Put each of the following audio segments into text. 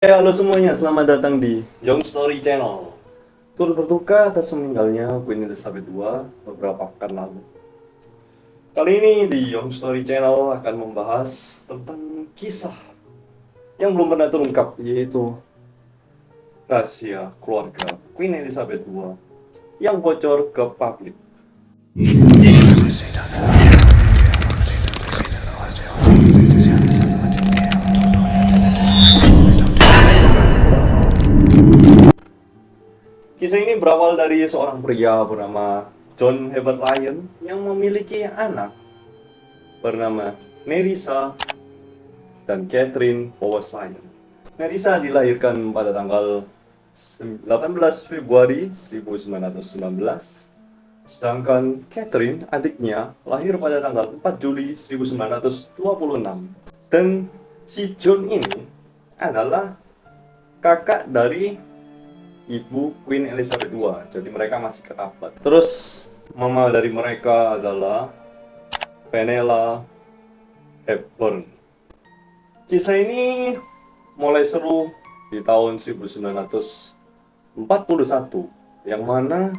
Halo semuanya, selamat datang di Young Story Channel. Turut berduka atas meninggalnya Queen Elizabeth II beberapa pekan lalu. Kali ini di Young Story Channel akan membahas tentang kisah yang belum pernah terungkap, yaitu rahasia keluarga Queen Elizabeth II yang bocor ke publik. Kisah ini berawal dari seorang pria bernama John Herbert Lyon yang memiliki anak bernama Nerissa dan Catherine Powers Lyon. Nerissa dilahirkan pada tanggal 18 Februari 1919, sedangkan Catherine, adiknya, lahir pada tanggal 4 Juli 1926. Dan si John ini adalah kakak dari ibu Queen Elizabeth II, jadi mereka masih kerabat. Terus mama dari mereka adalah Fenella Hepburn. Kisah ini mulai seru di tahun 1941, yang mana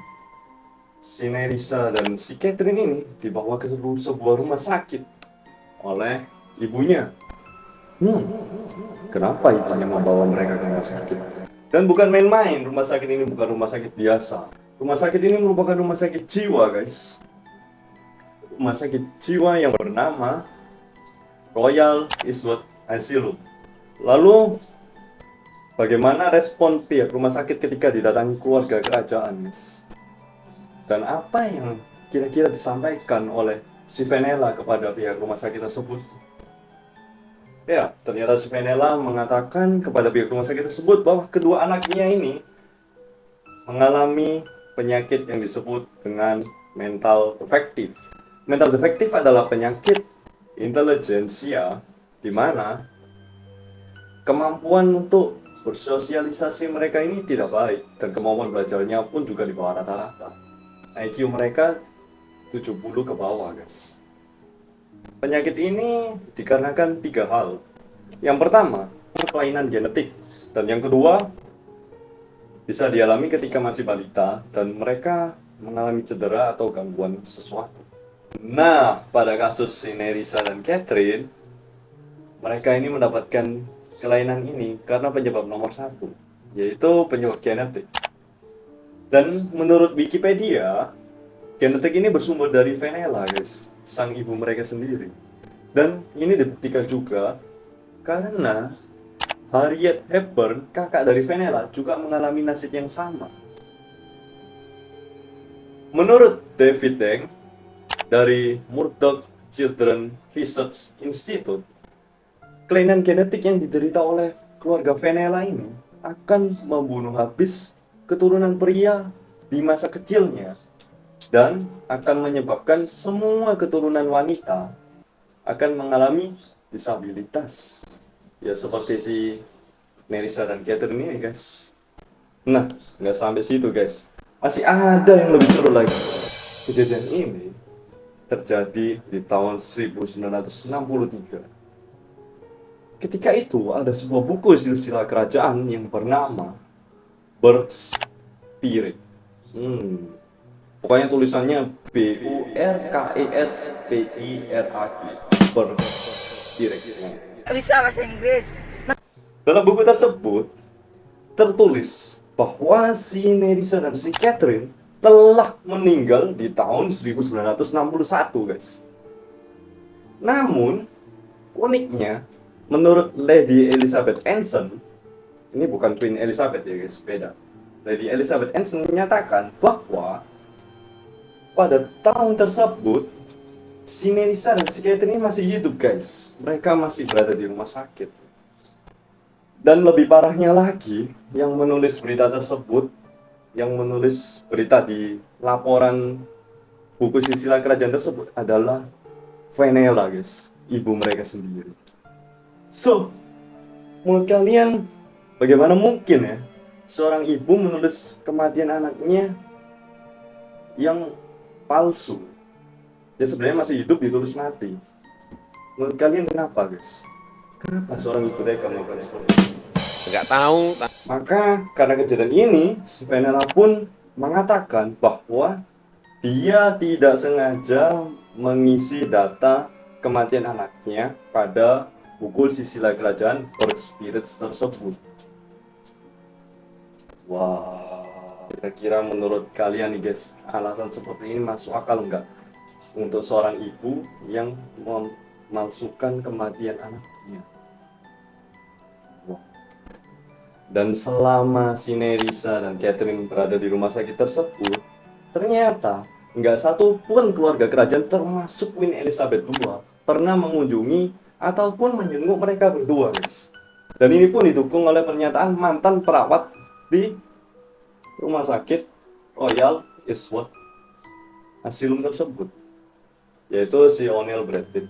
si Nerissa dan si Catherine ini dibawa ke sebuah rumah sakit oleh ibunya. Kenapa ibunya membawa mereka ke rumah sakit? Dan bukan main-main, rumah sakit ini bukan rumah sakit biasa. Rumah sakit ini merupakan rumah sakit jiwa, guys. Rumah sakit jiwa yang bernama Royal Eastwood Asylum. Lalu, bagaimana respon pihak rumah sakit ketika didatangi keluarga kerajaan, guys? Dan apa yang kira-kira disampaikan oleh si Fenella kepada pihak rumah sakit tersebut? Ya, ternyata si Fenella mengatakan kepada pihak rumah sakit tersebut bahwa kedua anaknya ini mengalami penyakit yang disebut dengan mental defective. Mental defective adalah penyakit intelijensia di mana kemampuan untuk bersosialisasi mereka ini tidak baik dan kemampuan belajarnya pun juga di bawah rata-rata. IQ mereka 70 ke bawah, guys. Penyakit ini dikarenakan 3 hal. Yang pertama, kelainan genetik. Dan yang kedua, bisa dialami ketika masih balita dan mereka mengalami cedera atau gangguan sesuatu. Nah, pada kasus si Nerissa dan Catherine, mereka ini mendapatkan kelainan ini karena penyebab nomor 1, yaitu penyebab genetik. Dan menurut Wikipedia, genetik ini bersumber dari Fenella, guys, sang ibu mereka sendiri. Dan ini dibuktikan juga karena Harriet Hepburn, kakak dari Fenella, juga mengalami nasib yang sama. Menurut David Deng dari Murdoch Children Research Institute, kelainan genetik yang diderita oleh keluarga Fenella ini akan membunuh habis keturunan pria di masa kecilnya dan akan menyebabkan semua keturunan wanita akan mengalami disabilitas. Ya seperti si Nerissa dan Catherine ini, guys. Nah, nggak sampai situ, guys. Masih ada yang lebih seru lagi. Kejadian ini terjadi di tahun 1963. Ketika itu ada sebuah buku silsilah kerajaan yang bernama Burke's Spirit. Pokoknya tulisannya Burkesspirat. Burke's Spirit. Bisa bahasa Inggris. Dalam buku tersebut tertulis bahwa si Nerissa dan si Catherine telah meninggal di tahun 1961, guys. Namun, uniknya, menurut Lady Elizabeth Anson, ini bukan Queen Elizabeth ya, guys, beda. Lady Elizabeth Anson menyatakan bahwa pada tahun tersebut si Nerissa dan si Catherine masih hidup, guys. Mereka masih berada di rumah sakit. Dan lebih parahnya lagi, yang menulis berita tersebut, yang menulis berita di laporan buku silsilah kerajaan tersebut adalah Fenella, guys, ibu mereka sendiri. So, menurut kalian bagaimana mungkin ya seorang ibu menulis kematian anaknya yang palsu? Dia sebenarnya masih hidup ditulis mati. Menurut kalian kenapa, guys? Kenapa seorang ibu tega melakukan seperti itu? Nggak tahu. Maka karena kejadian ini, si Venera pun mengatakan bahwa dia tidak sengaja mengisi data kematian anaknya pada buku silsilah kerajaan Orc Spirits tersebut. Wah, kira-kira menurut kalian nih guys, alasan seperti ini masuk akal nggak untuk seorang ibu yang memalsukan kematian anaknya? Wah. Dan selama si Nerissa dan Catherine berada di rumah sakit tersebut, ternyata nggak satu pun keluarga kerajaan termasuk Queen Elizabeth II pernah mengunjungi ataupun menjenguk mereka berdua, guys. Dan ini pun didukung oleh pernyataan mantan perawat di rumah sakit Royal Eastwood Asylum tersebut, yaitu si O'Neill Bradford.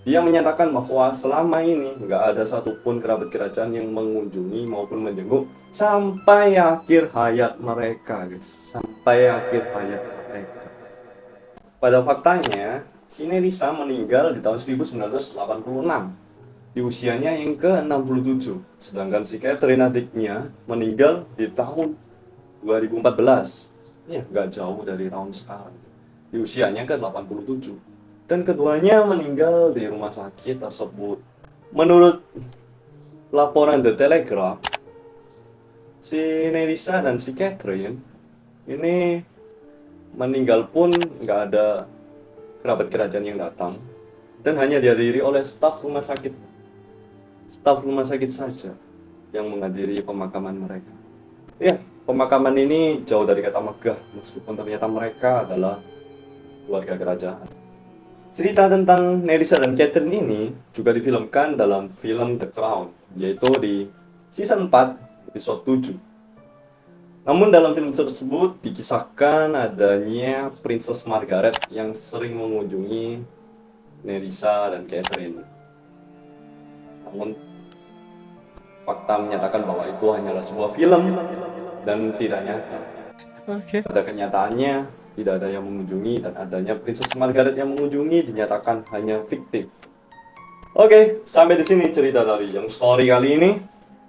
Dia menyatakan bahwa selama ini nggak ada satupun kerabat kerajaan yang mengunjungi maupun menjenguk sampai akhir hayat mereka, guys. Sampai akhir hayat mereka. Pada faktanya, si Nerissa meninggal di tahun 1986 di usianya yang ke-67, sedangkan si Catherine adiknya meninggal di tahun 2014. Ya, nggak jauh dari tahun sekarang. Di usianya ke-87. Dan keduanya meninggal di rumah sakit tersebut. Menurut laporan The Telegraph, si Nerissa dan si Catherine ini meninggal pun nggak ada kerabat kerajaan yang datang, dan hanya dihadiri oleh staf rumah sakit saja yang menghadiri pemakaman mereka. Ya, pemakaman ini jauh dari kata megah, meskipun ternyata mereka adalah keluarga kerajaan. Cerita tentang Nerissa dan Catherine ini juga difilmkan dalam film The Crown, yaitu di season 4, episode 7. Namun dalam film tersebut dikisahkan adanya Princess Margaret yang sering mengunjungi Nerissa dan Catherine. Namun fakta menyatakan bahwa itu hanyalah sebuah film dan tidak nyata. Pada kenyataannya tidak ada yang mengunjungi, dan adanya Princess Margaret yang mengunjungi dinyatakan hanya fiktif. Oke, sampai di sini cerita dari Young Story kali ini.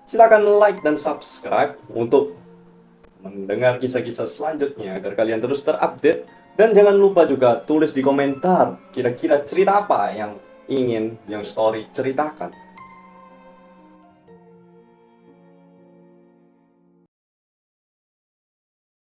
Silakan like dan subscribe untuk mendengar kisah-kisah selanjutnya agar kalian terus terupdate, dan jangan lupa juga tulis di komentar kira-kira cerita apa yang ingin Young Story ceritakan.